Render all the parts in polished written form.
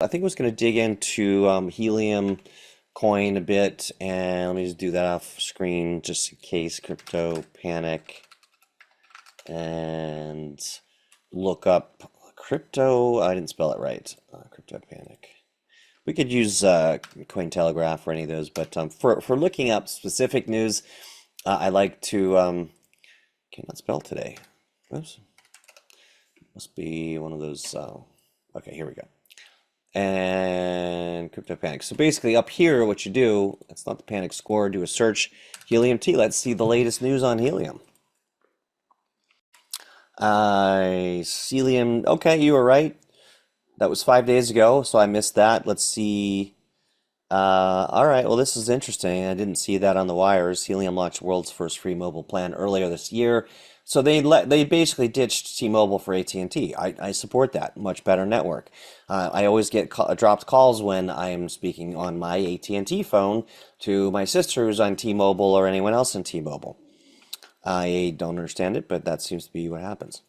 I think I was going to dig into Helium coin a bit, and let me just do that off screen just in case crypto panic, and look up crypto. I didn't spell it right. Crypto panic. We could use Cointelegraph or any of those, but for looking up specific news, I like to cannot spell today. Oops, must be one of those. Okay, here we go. And crypto panic. So basically up here, what you do, it's not the panic score, do a search, Helium T. Let's see the latest news on Helium. Helium, okay, you were right. That was 5 days ago, so I missed that. Let's see. All right, well, this is interesting. I didn't see that on the wires. Helium launched world's first free mobile plan earlier this year. So they basically ditched T-Mobile for AT&T. I support that. Much better network. I always get dropped calls when I am speaking on my AT&T phone to my sister who's on T-Mobile or anyone else on T-Mobile. I don't understand it, but that seems to be what happens.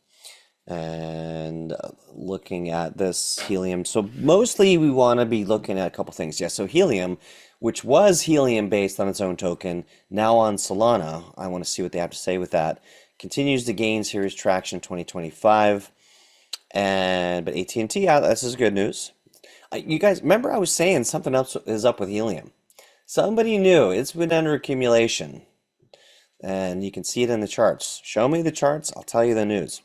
And looking at this Helium, so mostly we want to be looking at a couple things. Yeah, so Helium, which was Helium based on its own token, now on Solana. I want to see what they have to say with that. Continues to gain serious traction in 2025, but AT&T, this is good news. You guys remember I was saying something else is up with Helium. Somebody knew it's been under accumulation, and you can see it in the charts. Show me the charts, I'll tell you the news.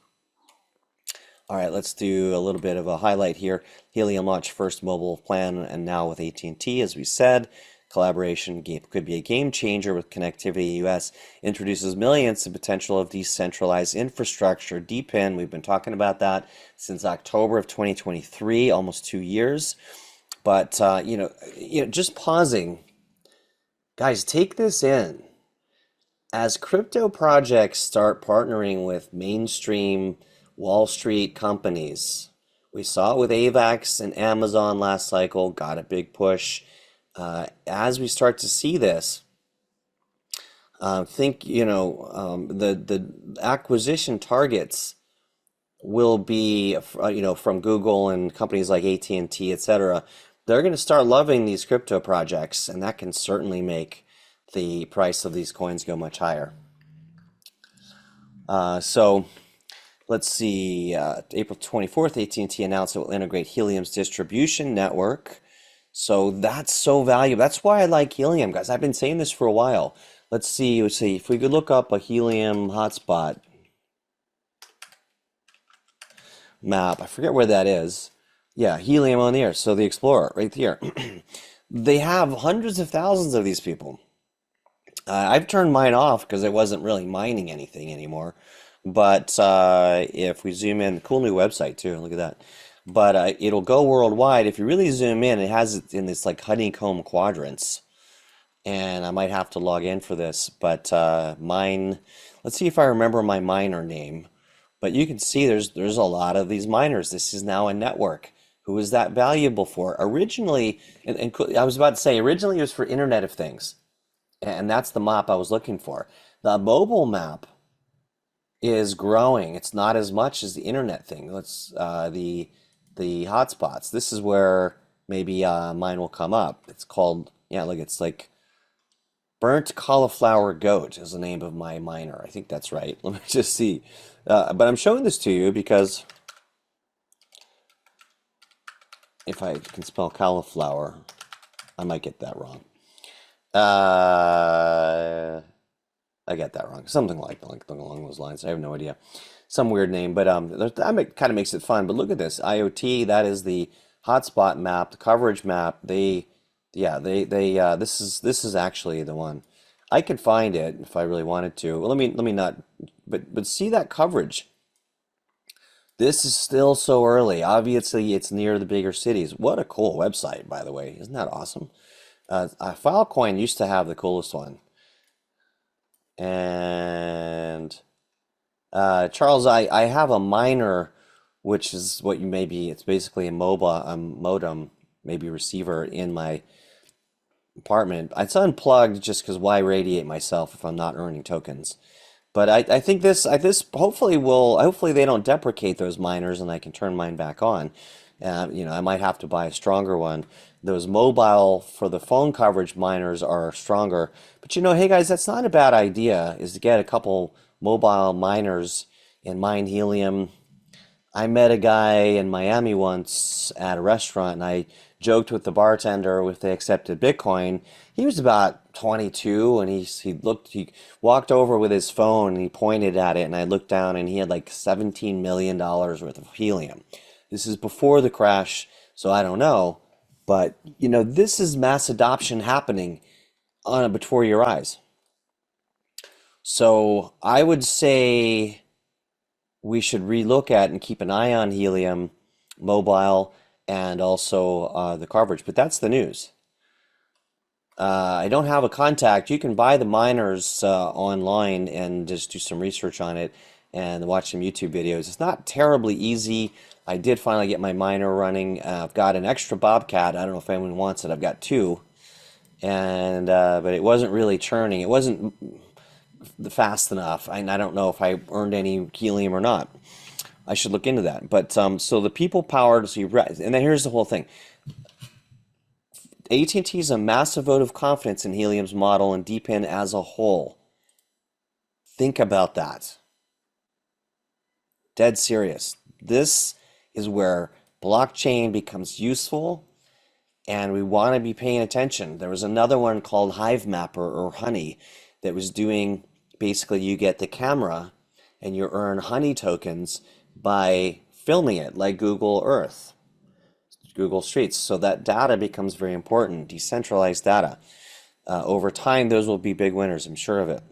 All right, let's do a little bit of a highlight here. Helium launched first mobile plan, and now with AT&T, as we said. Collaboration could be a game changer with connectivity. US introduces millions to potential of decentralized infrastructure. DePIN, we've been talking about that since October of 2023, almost 2 years. But just pausing, guys, take this in. As crypto projects start partnering with mainstream Wall Street companies, we saw it with AVAX and Amazon last cycle, got a big push. As we start to see this, think the acquisition targets will be from Google and companies like AT&T, etc. They're going to start loving these crypto projects, and that can certainly make the price of these coins go much higher. So let's see. April 24th, AT&T announced it will integrate Helium's distribution network. So that's so valuable. That's why I like Helium, guys. I've been saying this for a while. Let's see if we could look up a Helium hotspot map. I forget where that is. Yeah, Helium on the air. So the Explorer right here. They have hundreds of thousands of these people. I've turned mine off because it wasn't really mining anything anymore. But if we zoom in, cool new website too. Look at that. But it'll go worldwide. If you really zoom in, it has it in this like honeycomb quadrants. And I might have to log in for this. But mine, let's see if I remember my miner name. But you can see there's a lot of these miners. This is now a network. Who is that valuable for? Originally, and I was about to say, originally it was for Internet of Things. And that's the map I was looking for. The mobile map is growing. It's not as much as the internet thing. Let's the hotspots. This is where maybe mine will come up. It's called, yeah, look, it's like Burnt Cauliflower Goat is the name of my miner. I think that's right. Let me just see. But I'm showing this to you because if I can spell cauliflower, I might get that wrong. I got that wrong. Something like along those lines. I have no idea. Some weird name, but that kind of makes it fun. But look at this. IoT, that is the hotspot map, the coverage map. This is actually the one. I could find it if I really wanted to. Well, let me not, but see that coverage. This is still so early. Obviously, it's near the bigger cities. What a cool website, by the way. Isn't that awesome? Filecoin used to have the coolest one. And Charles, I have a miner, which is what you maybe, it's basically a modem, maybe receiver in my apartment. It's unplugged just because why radiate myself if I'm not earning tokens? But I think this hopefully they don't deprecate those miners and I can turn mine back on. I might have to buy a stronger one. Those mobile for the phone coverage miners are stronger. But hey guys, that's not a bad idea, is to get a couple mobile miners and mine helium. I met a guy in Miami once at a restaurant, and I joked with the bartender if they accepted Bitcoin. He was about 22, and he walked over with his phone and he pointed at it, and I looked down and he had like $17 million worth of helium. This is before the crash, so I don't know, but this is mass adoption happening on before your eyes. So I would say we should relook at and keep an eye on helium, mobile, and also the coverage. But that's the news. I don't have a contact. You can buy the miners online and just do some research on it and watch some YouTube videos. It's not terribly easy. I did finally get my miner running. I've got an extra Bobcat. I don't know if anyone wants it. I've got two, and but it wasn't really churning. It wasn't fast enough. I don't know if I earned any helium or not. I should look into that. But so the people powered, and then here's the whole thing. AT&T is a massive vote of confidence in Helium's model and DePIN as a whole. Think about that. Dead serious. This is where blockchain becomes useful, and we want to be paying attention. There was another one called Hive Mapper or Honey that was doing, basically you get the camera and you earn Honey tokens by filming it, like Google Earth, Google Streets. So that data becomes very important, decentralized data. Over time, those will be big winners, I'm sure of it.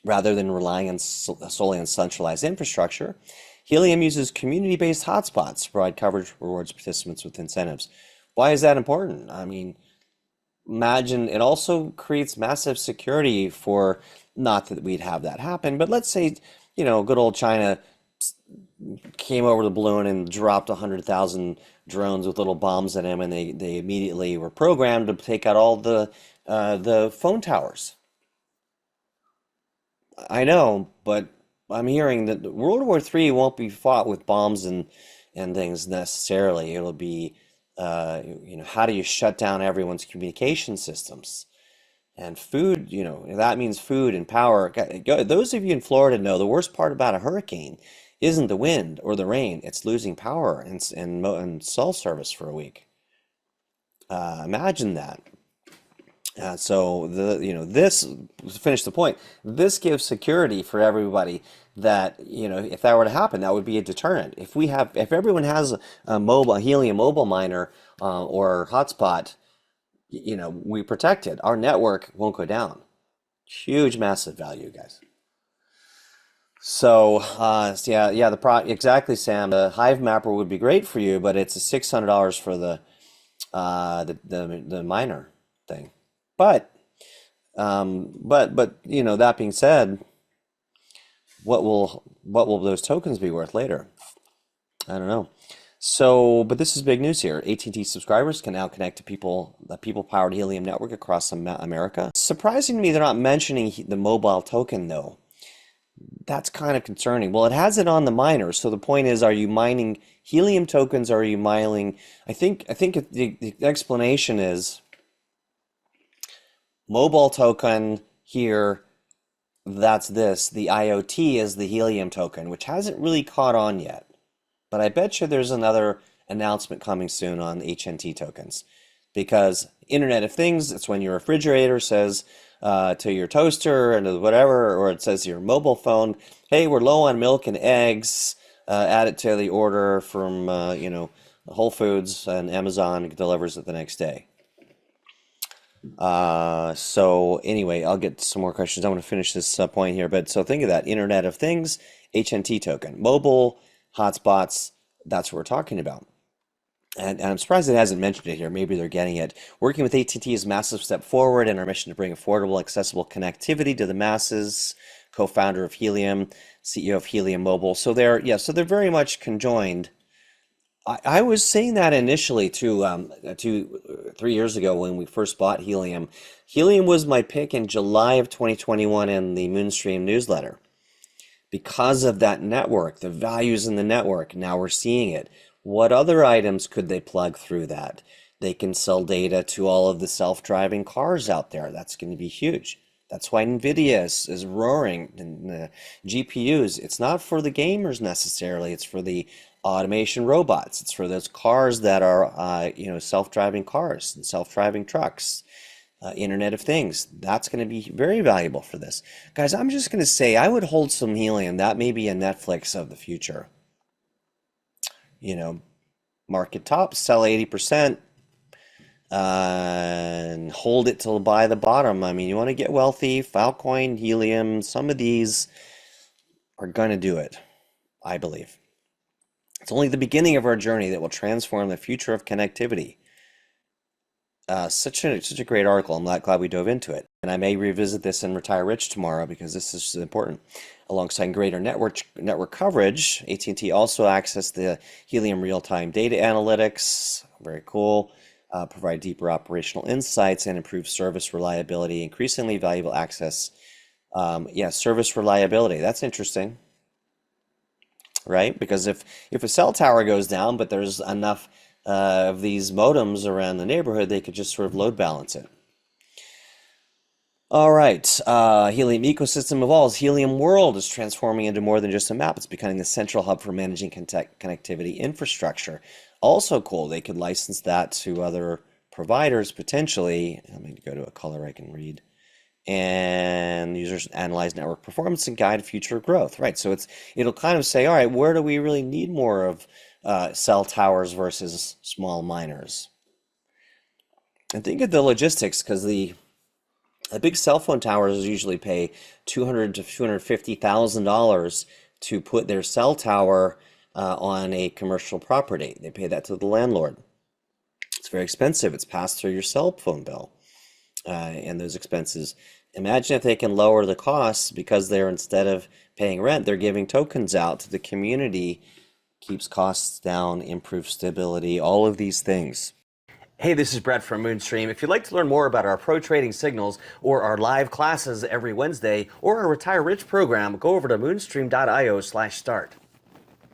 Rather than relying on solely on centralized infrastructure, Helium uses community-based hotspots to provide coverage, rewards participants with incentives. Why is that important? I mean, imagine it also creates massive security for, not that we'd have that happen, but let's say, good old China came over the balloon and dropped 100,000 drones with little bombs in them, and they immediately were programmed to take out all the phone towers. I know, but I'm hearing that World War III won't be fought with bombs and things necessarily. It'll be, how do you shut down everyone's communication systems? And food, that means food and power. Those of you in Florida know the worst part about a hurricane isn't the wind or the rain, it's losing power and cell service for a week. Imagine that. So this, to finish the point, this gives security for everybody that, if that were to happen, that would be a deterrent. If everyone has a helium mobile miner or hotspot, we protect it. Our network won't go down. Huge, massive value, guys. So, exactly, Sam. The Hive Mapper would be great for you, but it's $600 for the miner thing. But that being said, what will those tokens be worth later? I don't know. So, but this is big news here. AT&T subscribers can now connect to the people-powered Helium network across America. Surprising to me, they're not mentioning the mobile token though. That's kind of concerning. Well, it has it on the miner. So the point is, are you mining Helium tokens or are you mining? I think the explanation is mobile token here. That's this. The IoT is the Helium token, which hasn't really caught on yet. But I bet you there's another announcement coming soon on HNT tokens, because Internet of Things, it's when your refrigerator says to your toaster and whatever, or it says to your mobile phone, hey, we're low on milk and eggs, add it to the order from, Whole Foods, and Amazon delivers it the next day. So anyway, I'll get some more questions. I want to finish this point here, but so think of that. Internet of Things, HNT token, mobile hotspots, that's what we're talking about. And I'm surprised it hasn't mentioned it here. Maybe they're getting it. Working with AT&T is a massive step forward in our mission to bring affordable, accessible connectivity to the masses. Co-founder of Helium, CEO of Helium Mobile. So they're very much conjoined. I was saying that initially too, 3 years ago when we first bought Helium. Helium was my pick in July of 2021 in the Moonstream newsletter. Because of that network, the values in the network, now we're seeing it. What other items could they plug through that? They can sell data to all of the self-driving cars out there. That's going to be huge. That's why NVIDIA is roaring. And the GPUs, it's not for the gamers necessarily. It's for the automation robots. It's for those cars that are, self-driving cars and self-driving trucks, Internet of Things. That's going to be very valuable for this. Guys, I'm just going to say I would hold some helium. That may be a Netflix of the future. You know, market top, sell 80%, and hold it till buy the bottom. I mean, you want to get wealthy, Filecoin, Helium, some of these are going to do it, I believe. It's only the beginning of our journey that will transform the future of connectivity. Such a great article. I'm glad we dove into it. And I may revisit this in Retire Rich tomorrow because this is important. Alongside greater network coverage, AT&T also accessed the Helium real-time data analytics. Very cool. Provide deeper operational insights and improve service reliability. Increasingly valuable access. Service reliability. That's interesting, right? Because if a cell tower goes down, but there's enough of these modems around the neighborhood, they could just sort of load balance it. All right, Helium ecosystem evolves. Helium world is transforming into more than just a map. It's becoming the central hub for managing connectivity infrastructure. Also cool, they could license that to other providers potentially. Let me go to a color I can read. And users analyze network performance and guide future growth. Right, so it'll kind of say, all right, where do we really need more of cell towers versus small miners? And think of the logistics, because the big cell phone towers usually pay $200,000 to $250,000 to put their cell tower on a commercial property. They pay that to the landlord. It's very expensive. It's passed through your cell phone bill and those expenses. Imagine if they can lower the costs because instead of paying rent, they're giving tokens out to the community, keeps costs down, improves stability, all of these things. Hey, this is Brett from Moonstream. If you'd like to learn more about our pro trading signals or our live classes every Wednesday or our Retire Rich program, go over to moonstream.io/start.